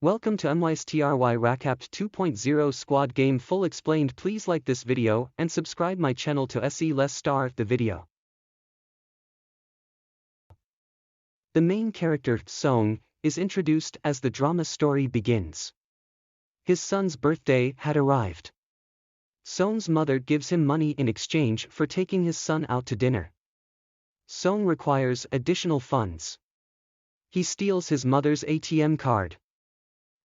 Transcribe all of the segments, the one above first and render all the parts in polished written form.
Welcome to MYSTRY Racapped 2.0 Squad Game Full Explained. Please like this video and subscribe my channel to see less star the video. The main character, Seong, is introduced as the drama story begins. His son's birthday had arrived. Seong's mother gives him money in exchange for taking his son out to dinner. Seong requires additional funds. He steals his mother's ATM card.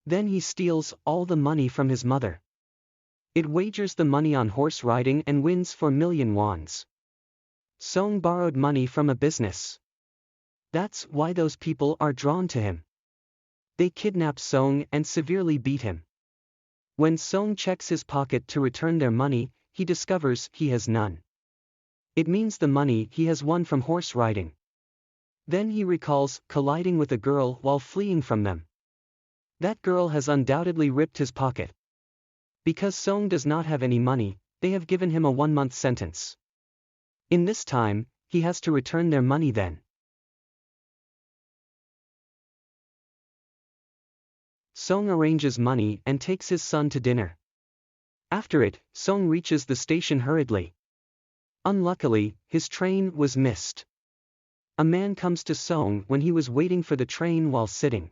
Then he steals all the money from his mother. It wagers the money on horse riding and wins for million wons. Seong borrowed money from a business. That's why those people are drawn to him. They kidnap Seong and severely beat him. When Seong checks his pocket to return their money, he discovers he has none. It means the money he has won from horse riding. Then he recalls colliding with a girl while fleeing from them. That girl has undoubtedly ripped his pocket. Because Seong does not have any money, they have given him a 1-month sentence. In this time, he has to return their money then. Seong arranges money and takes his son to dinner. After it, Seong reaches the station hurriedly. Unluckily, his train was missed. A man comes to Seong when he was waiting for the train while sitting.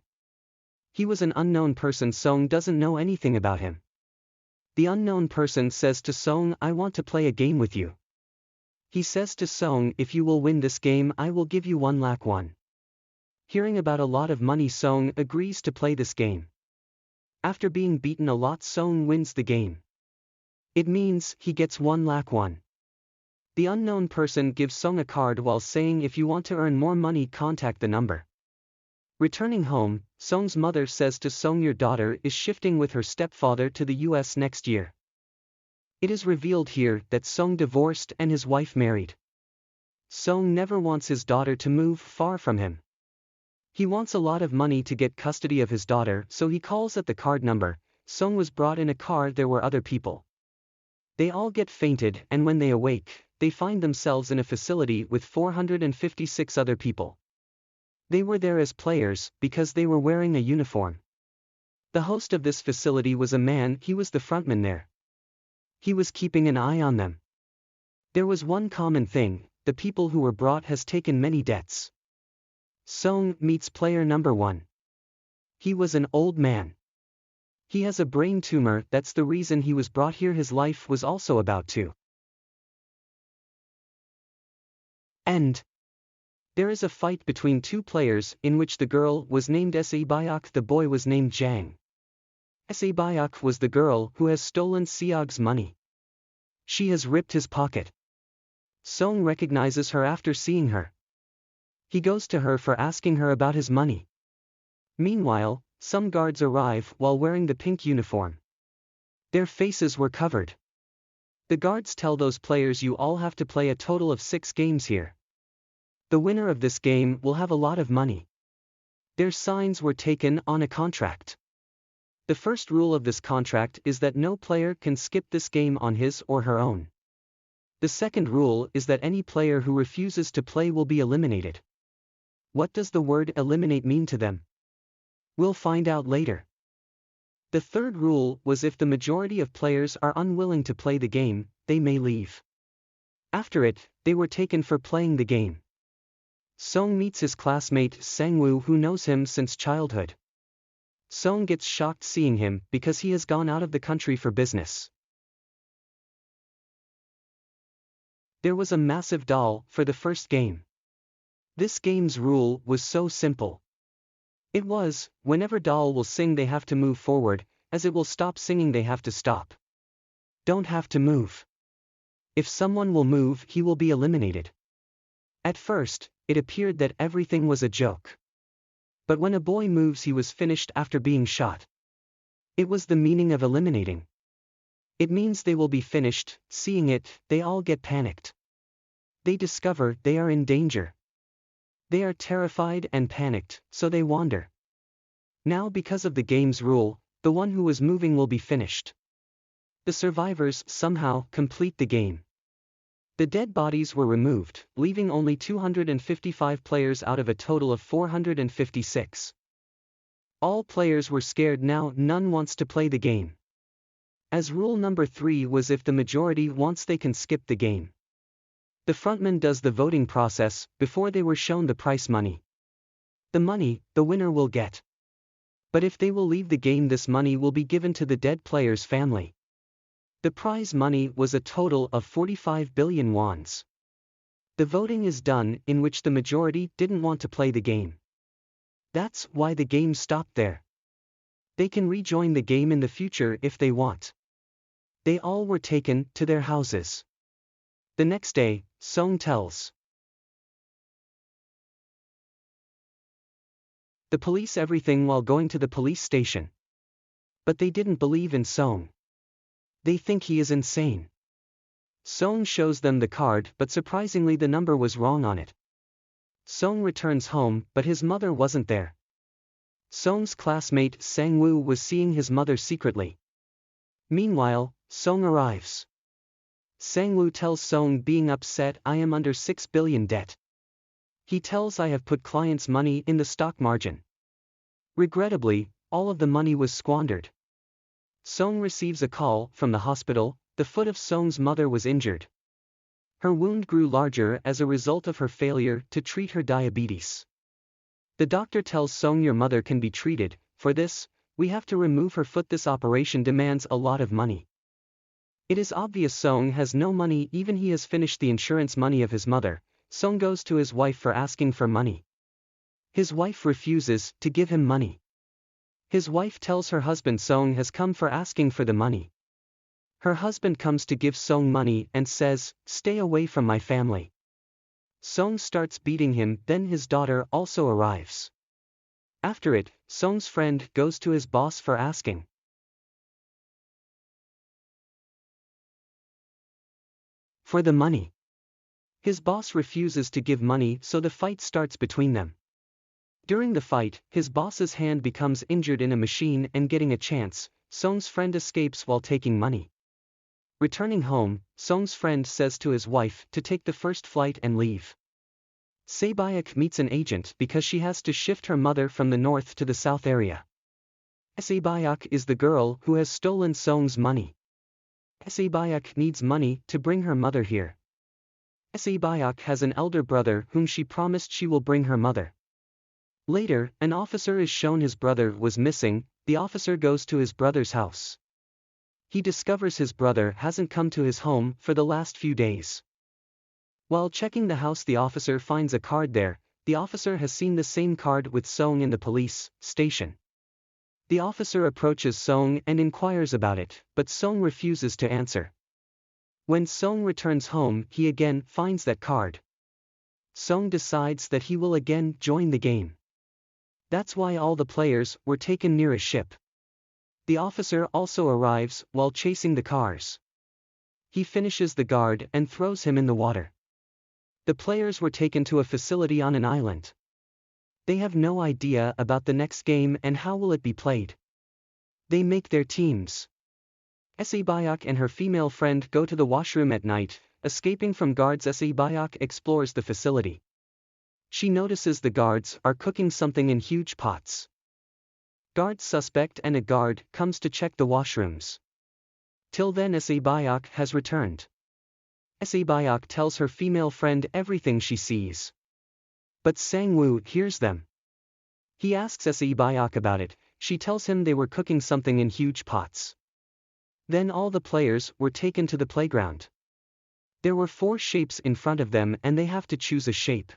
He was an unknown person. Seong doesn't know anything about him. The unknown person says to Seong, "I want to play a game with you." He says to Seong, "If you will win this game, I will give you 1 lakh won." Hearing about a lot of money, Seong agrees to play this game. After being beaten a lot, Seong wins the game. It means he gets 1 lakh won. The unknown person gives Seong a card while saying, "If you want to earn more money, contact the number." Returning home, Seong's mother says to Seong, "Your daughter is shifting with her stepfather to the US next year." It is revealed here that Seong divorced and his wife married. Seong never wants his daughter to move far from him. He wants a lot of money to get custody of his daughter, so he calls at the card number. Seong was brought in a car. There were other people. They all get fainted, and when they awake, they find themselves in a facility with 456 other people. They were there as players because they were wearing a uniform. The host of this facility was a man. He was the frontman there. He was keeping an eye on them. There was one common thing: the people who were brought has taken many debts. Seong meets player number 1. He was an old man. He has a brain tumor. That's the reason he was brought here. His life was also about to end. There is a fight between 2 players in which the girl was named Seong, the boy was named Jang. Seong was the girl who has stolen Seong's money. She has ripped his pocket. Seong recognizes her after seeing her. He goes to her for asking her about his money. Meanwhile, some guards arrive while wearing the pink uniform. Their faces were covered. The guards tell those players, "You all have to play a total of 6 games here. The winner of this game will have a lot of money." Their signs were taken on a contract. The first rule of this contract is that no player can skip this game on his or her own. The second rule is that any player who refuses to play will be eliminated. What does the word eliminate mean to them? We'll find out later. The third rule was if the majority of players are unwilling to play the game, they may leave. After it, they were taken for playing the game. Seong meets his classmate Sang-woo, who knows him since childhood. Seong gets shocked seeing him because he has gone out of the country for business. There was a massive doll for the first game. This game's rule was so simple. It was, whenever doll will sing they have to move forward, as it will stop singing they have to stop. Don't have to move. If someone will move, he will be eliminated. At first, it appeared that everything was a joke. But when a boy moves, he was finished after being shot. It was the meaning of eliminating. It means they will be finished. Seeing it, they all get panicked. They discover they are in danger. They are terrified and panicked, so they wander. Now, because of the game's rule, the one who was moving will be finished. The survivors somehow complete the game. The dead bodies were removed, leaving only 255 players out of a total of 456. All players were scared now, none wants to play the game. As rule number 3 was if the majority wants they can skip the game. The frontman does the voting process before they were shown the prize money. The money, the winner will get. But if they will leave the game, this money will be given to the dead player's family. The prize money was a total of 45 billion wons. The voting is done in which the majority didn't want to play the game. That's why the game stopped there. They can rejoin the game in the future if they want. They all were taken to their houses. The next day, Seong tells the police everything while going to the police station. But they didn't believe in Seong. They think he is insane. Seong shows them the card, but surprisingly the number was wrong on it. Seong returns home, but his mother wasn't there. Seong's classmate Sang-woo was seeing his mother secretly. Meanwhile, Seong arrives. Sang-woo tells Seong, being upset, I am under 6 billion debt. He tells I have put clients' money in the stock margin. Regrettably, all of the money was squandered. Seong receives a call from the hospital. The foot of Seong's mother was injured. Her wound grew larger as a result of her failure to treat her diabetes. The doctor tells Seong, your mother can be treated, for this, we have to remove her foot. This operation demands a lot of money. It is obvious Seong has no money, even he has finished the insurance money of his mother. Seong goes to his wife for asking for money. His wife refuses to give him money. His wife tells her husband Seong has come for asking for the money. Her husband comes to give Seong money and says, stay away from my family. Seong starts beating him, then his daughter also arrives. After it, Seong's friend goes to his boss for asking for the money. His boss refuses to give money, so the fight starts between them. During the fight, his boss's hand becomes injured in a machine, and getting a chance, Seong's friend escapes while taking money. Returning home, Seong's friend says to his wife to take the first flight and leave. Se-byeok meets an agent because she has to shift her mother from the north to the south area. Se-byeok is the girl who has stolen Seong's money. Se-byeok needs money to bring her mother here. Se-byeok has an elder brother whom she promised she will bring her mother. Later, an officer is shown his brother was missing. The officer goes to his brother's house. He discovers his brother hasn't come to his home for the last few days. While checking the house, the officer finds a card there. The officer has seen the same card with Seong in the police station. The officer approaches Seong and inquires about it, but Seong refuses to answer. When Seong returns home, he again finds that card. Seong decides that he will again join the game. That's why all the players were taken near a ship. The officer also arrives while chasing the cars. He finishes the guard and throws him in the water. The players were taken to a facility on an island. They have no idea about the next game and how will it be played. They make their teams. Se-byeok and her female friend go to the washroom at night. Escaping from guards, Se-byeok explores the facility. She notices the guards are cooking something in huge pots. Guards suspect and a guard comes to check the washrooms. Till then Se-byeok has returned. Se-byeok tells her female friend everything she sees. But Sang-woo hears them. He asks Se-byeok about it. She tells him they were cooking something in huge pots. Then all the players were taken to the playground. There were 4 shapes in front of them and they have to choose a shape.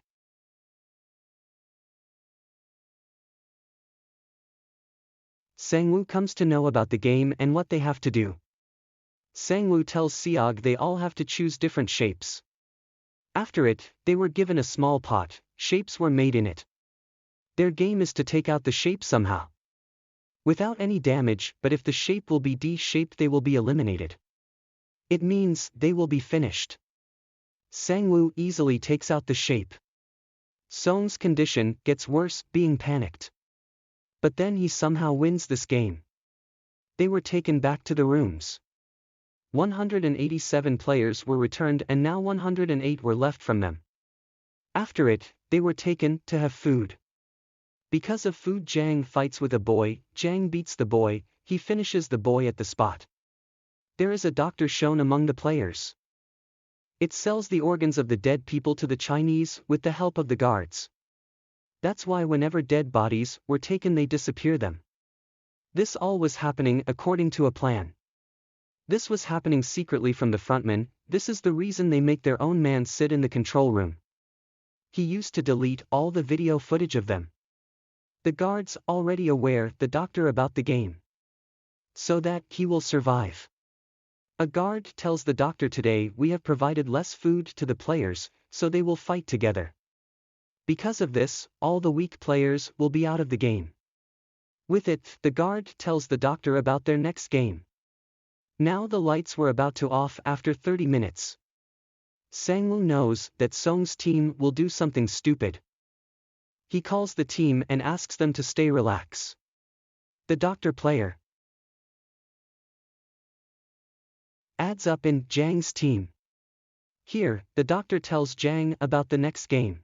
Sang-woo comes to know about the game and what they have to do. Sang-woo tells Seong they all have to choose different shapes. After it, they were given a small pot. Shapes were made in it. Their game is to take out the shape somehow. Without any damage, but if the shape will be D-shaped they will be eliminated. It means they will be finished. Sang-woo easily takes out the shape. Seong's condition gets worse, being panicked. But then he somehow wins this game. They were taken back to the rooms. 187 players were returned and now 108 were left from them. After it, they were taken to have food. Because of food, Jang fights with a boy. Jang beats the boy, he finishes the boy at the spot. There is a doctor shown among the players. It sells the organs of the dead people to the Chinese with the help of the guards. That's why whenever dead bodies were taken they disappear them. This all was happening according to a plan. This was happening secretly from the frontman. This is the reason they make their own man sit in the control room. He used to delete all the video footage of them. The guards already aware the doctor about the game. So that he will survive. A guard tells the doctor, today we have provided less food to the players, so they will fight together. Because of this, all the weak players will be out of the game. With it, the guard tells the doctor about their next game. Now the lights were about to off after 30 minutes. Sangwoo knows that Seong's team will do something stupid. He calls the team and asks them to stay relax. The doctor player adds up in Jang's team. Here, the doctor tells Jang about the next game.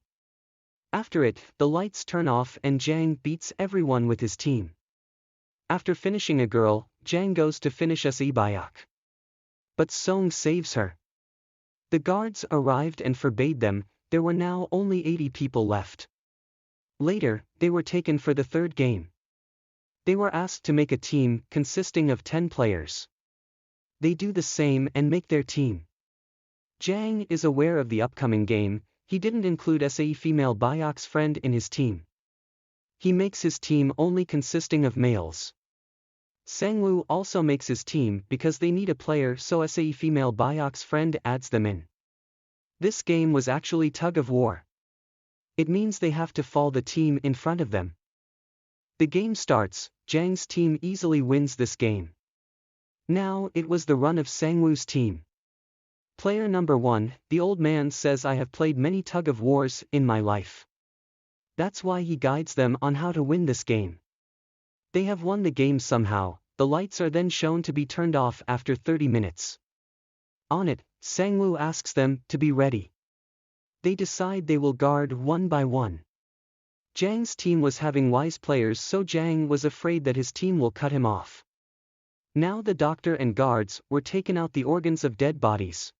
After it, the lights turn off and Jang beats everyone with his team. After finishing a girl, Jang goes to finish Se Byak. But Seong saves her. The guards arrived and forbade them. There were now only 80 people left. Later, they were taken for the third game. They were asked to make a team consisting of 10 players. They do the same and make their team. Jang is aware of the upcoming game. He didn't include Se female Byak's friend in his team. He makes his team only consisting of males. Sangwoo also makes his team because they need a player, so Se female Byak's friend adds them in. This game was actually tug of war. It means they have to fall the team in front of them. The game starts. Jang's team easily wins this game. Now it was the run of Sangwoo's team. Player number 1, the old man says, I have played many tug of wars in my life. That's why he guides them on how to win this game. They have won the game somehow. The lights are then shown to be turned off after 30 minutes. On it, Sangwoo asks them to be ready. They decide they will guard one by one. Jang's team was having wise players, so Jang was afraid that his team will cut him off. Now the doctor and guards were taken out the organs of dead bodies.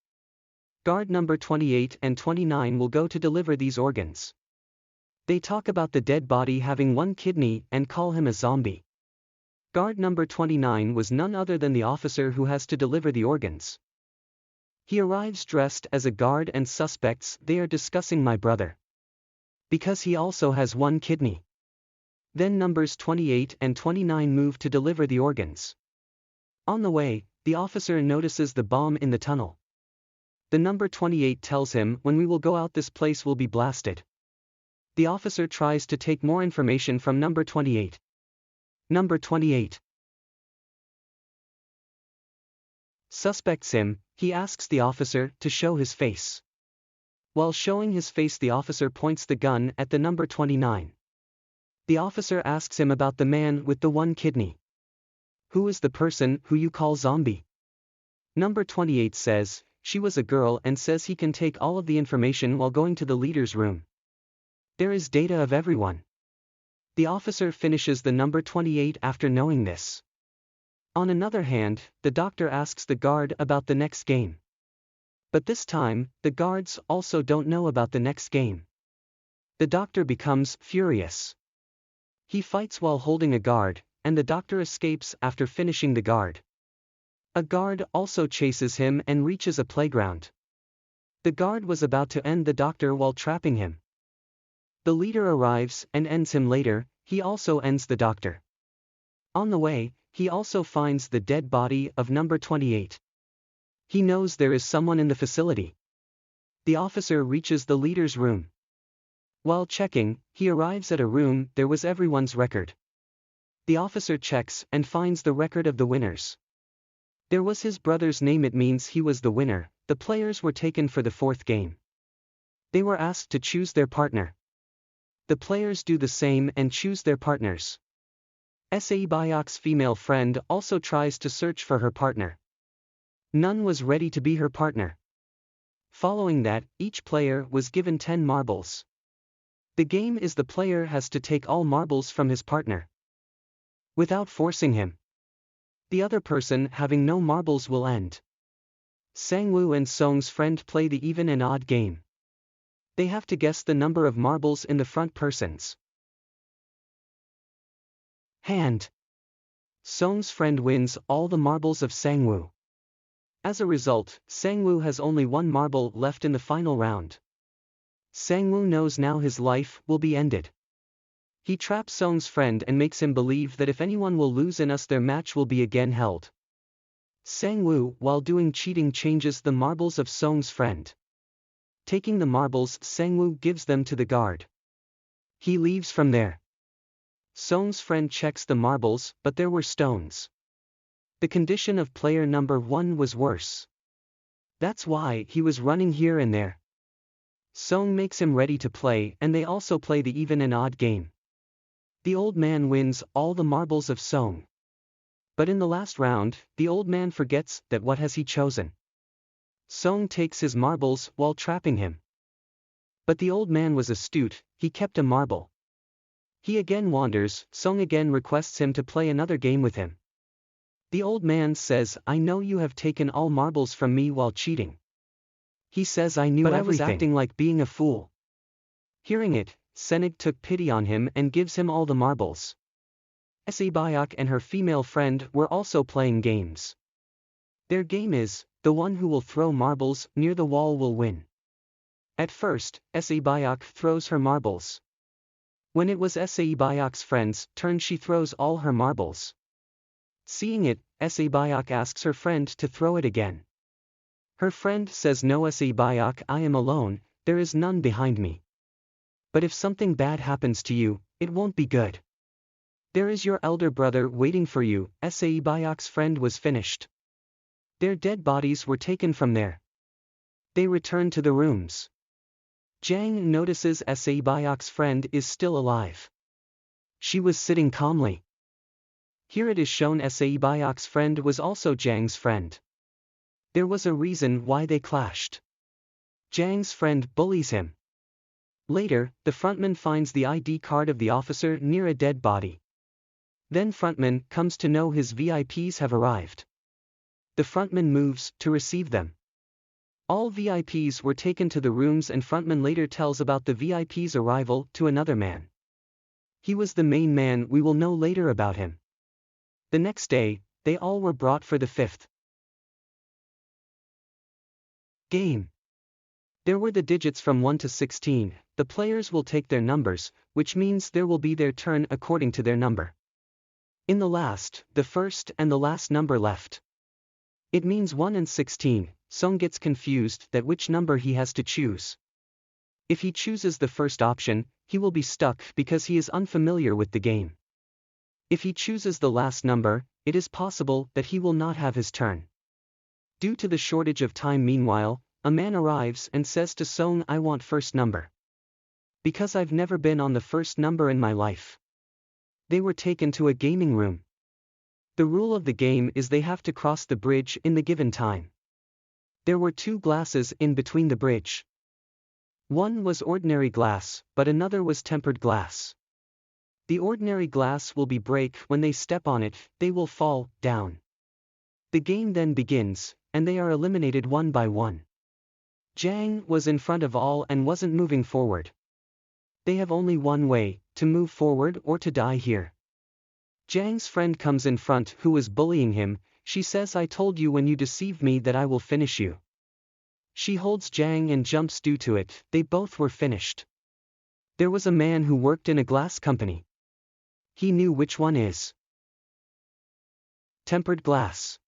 Guard number 28 and 29 will go to deliver these organs. They talk about the dead body having one kidney and call him a zombie. Guard number 29 was none other than the officer who has to deliver the organs. He arrives dressed as a guard and suspects they are discussing my brother. Because he also has one kidney. Then numbers 28 and 29 move to deliver the organs. On the way, the officer notices the bomb in the tunnel. The number 28 tells him, when we will go out this place will be blasted. The officer tries to take more information from number 28. Number 28 suspects him. He asks the officer to show his face. While showing his face, the officer points the gun at the number 29. The officer asks him about the man with the one kidney. Who is the person who you call zombie? Number 28 says, she was a girl, and says he can take all of the information while going to the leader's room. There is data of everyone. The officer finishes the number 28 after knowing this. On another hand, the doctor asks the guard about the next game. But this time, the guards also don't know about the next game. The doctor becomes furious. He fights while holding a guard, and the doctor escapes after finishing the guard. A guard also chases him and reaches a playground. The guard was about to end the doctor while trapping him. The leader arrives and ends him later. He also ends the doctor. On the way, he also finds the dead body of number 28. He knows there is someone in the facility. The officer reaches the leader's room. While checking, he arrives at a room. There was everyone's record. The officer checks and finds the record of the winners. There was his brother's name. It means he was the winner. The players were taken for the fourth game. They were asked to choose their partner. The players do the same and choose their partners. Se Byak's female friend also tries to search for her partner. None was ready to be her partner. Following that, each player was given 10 marbles. The game is the player has to take all marbles from his partner without forcing him. The other person having no marbles will end. Sang-woo and Seong's friend play the even and odd game. They have to guess the number of marbles in the front person's hand. Seong's friend wins all the marbles of Sang-woo. As a result, Sang-woo has only one marble left in the final round. Sang-woo knows now his life will be ended. He traps Seong's friend and makes him believe that if anyone will lose in us their match will be again held. Sang-woo, while doing cheating, changes the marbles of Seong's friend. Taking the marbles, Sang-woo gives them to the guard. He leaves from there. Seong's friend checks the marbles, but there were stones. The condition of player number 1 was worse. That's why he was running here and there. Seong makes him ready to play, and they also play the even and odd game. The old man wins all the marbles of Seong. But in the last round, the old man forgets that what has he chosen. Seong takes his marbles while trapping him. But the old man was astute, he kept a marble. He again wanders, Seong again requests him to play another game with him. The old man says, I know you have taken all marbles from me while cheating. He says I knew but everything. I was acting like being a fool. Hearing it, Senig took pity on him and gives him all the marbles. Se-byok and her female friend were also playing games. Their game is, the one who will throw marbles near the wall will win. At first, Se-byok throws her marbles. When it was Se-byok's friend's turn, she throws all her marbles. Seeing it, Se-byok asks her friend to throw it again. Her friend says, no Se-byok, I am alone, there is none behind me. But if something bad happens to you, it won't be good. There is your elder brother waiting for you. Se-byok's friend was finished. Their dead bodies were taken from there. They return to the rooms. Jang notices Se-byok's friend is still alive. She was sitting calmly. Here it is shown Se-byok's friend was also Jang's friend. There was a reason why they clashed. Jang's friend bullies him. Later, the frontman finds the ID card of the officer near a dead body. Then frontman comes to know his VIPs have arrived. The frontman moves to receive them. All VIPs were taken to the rooms and frontman later tells about the VIP's arrival to another man. He was the main man, we will know later about him. The next day, they all were brought for the 5th game. There were the digits from 1 to 16, the players will take their numbers, which means there will be their turn according to their number. In the last, the first and the last number left. It means 1 and 16, Seong gets confused that which number he has to choose. If he chooses the first option, he will be stuck because he is unfamiliar with the game. If he chooses the last number, it is possible that he will not have his turn. Due to the shortage of time, meanwhile, a man arrives and says to Seong, I want first number. Because I've never been on the first number in my life. They were taken to a gaming room. The rule of the game is they have to cross the bridge in the given time. There were 2 glasses in between the bridge. One was ordinary glass, but another was tempered glass. The ordinary glass will be break when they step on it, they will fall down. The game then begins, and they are eliminated one by one. Jang was in front of all and wasn't moving forward. They have only one way, to move forward or to die here. Jang's friend comes in front who was bullying him, she says I told you when you deceived me that I will finish you. She holds Jang and jumps due to it, they both were finished. There was a man who worked in a glass company. He knew which one is tempered glass.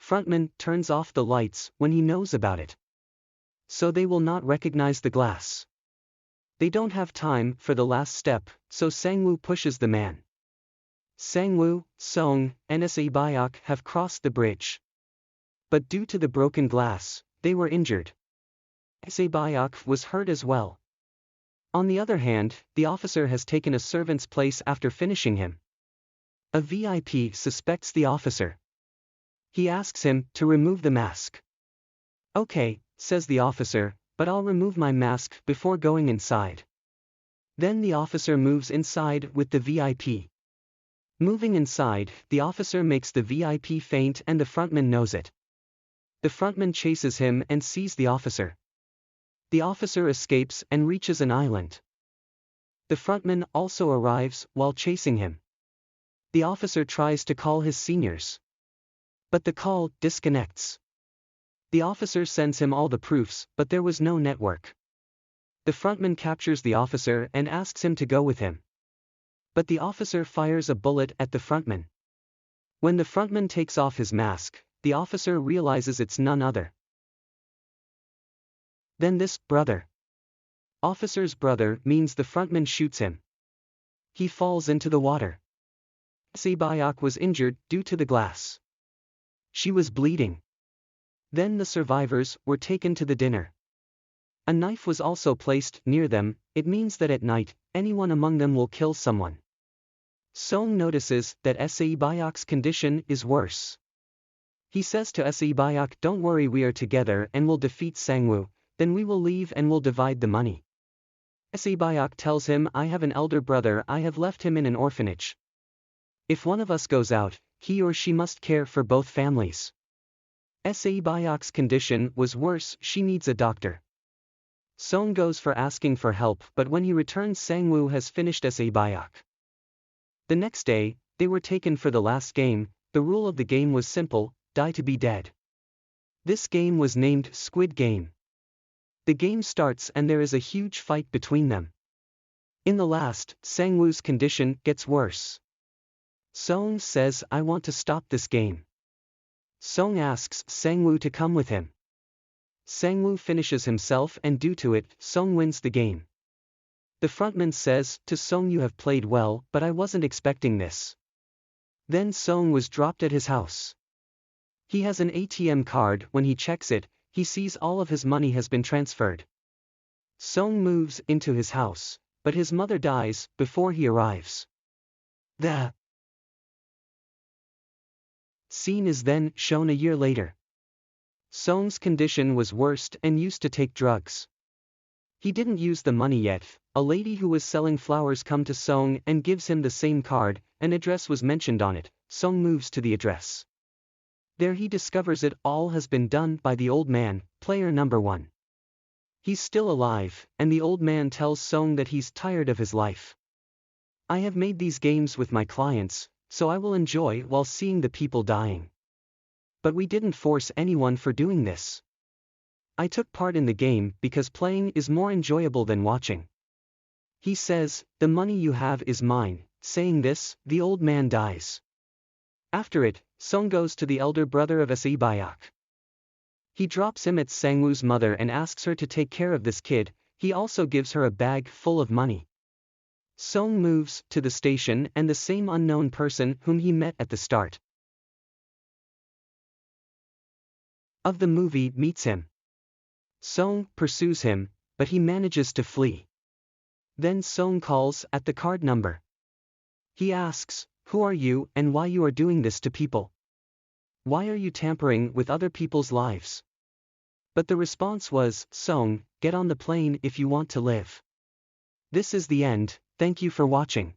Frontman turns off the lights when he knows about it. So they will not recognize the glass. They don't have time for the last step, so Sang-woo pushes the man. Sang-woo, Seong, and Se-byok have crossed the bridge. But due to the broken glass, they were injured. Se-byok was hurt as well. On the other hand, the officer has taken a servant's place after finishing him. A VIP suspects the officer. He asks him to remove the mask. Okay, says the officer, but I'll remove my mask before going inside. Then the officer moves inside with the VIP. Moving inside, the officer makes the VIP faint and the frontman knows it. The frontman chases him and sees the officer. The officer escapes and reaches an island. The frontman also arrives while chasing him. The officer tries to call his seniors. But the call disconnects. The officer sends him all the proofs, but there was no network. The frontman captures the officer and asks him to go with him. But the officer fires a bullet at the frontman. When the frontman takes off his mask, the officer realizes it's none other than this brother. Officer's brother means the frontman shoots him. He falls into the water. Seong was injured due to the glass. She was bleeding. Then the survivors were taken to the dinner. A knife was also placed near them. It means that at night, anyone among them will kill someone. Seong notices that Seong's condition is worse. He says to Seong, "Don't worry, we are together and will defeat Sangwoo, then we will leave and will divide the money." Seong tells him, "I have an elder brother, I have left him in an orphanage. If one of us goes out, he or she must care for both families." Seong's condition was worse, she needs a doctor. Seong goes for asking for help, but when he returns, Sangwoo has finished Seong. The next day, they were taken for the last game. The rule of the game was simple: die to be dead. This game was named Squid Game. The game starts and there is a huge fight between them. In the last, Sangwoo's condition gets worse. Seong says, "I want to stop this game." Seong asks Sangwoo to come with him. Sangwoo finishes himself and due to it, Seong wins the game. The frontman says to Seong, "You have played well, but I wasn't expecting this." Then Seong was dropped at his house. He has an ATM card. When he checks it, he sees all of his money has been transferred. Seong moves into his house, but his mother dies before he arrives. The scene is then shown a year later. Seong's condition was worse and used to take drugs. He didn't use the money yet. A lady who was selling flowers comes to Seong and gives him the same card. An address was mentioned on it. Seong moves to the address. There he discovers it all has been done by the old man, player number 1. He's still alive, and the old man tells Seong that he's tired of his life. "I have made these games with my clients, so I will enjoy while seeing the people dying. But we didn't force anyone for doing this. I took part in the game because playing is more enjoyable than watching." He says, "The money you have is mine." Saying this, the old man dies. After it, Seong goes to the elder brother of Seong. He drops him at Sangwoo's mother and asks her to take care of this kid. He also gives her a bag full of money. Seong moves to the station and the same unknown person whom he met at the start of the movie meets him. Seong pursues him, but he manages to flee. Then Seong calls at the card number. He asks, "Who are you and why you are doing this to people? Why are you tampering with other people's lives?" But the response was, "Seong, get on the plane if you want to live." This is the end. Thank you for watching.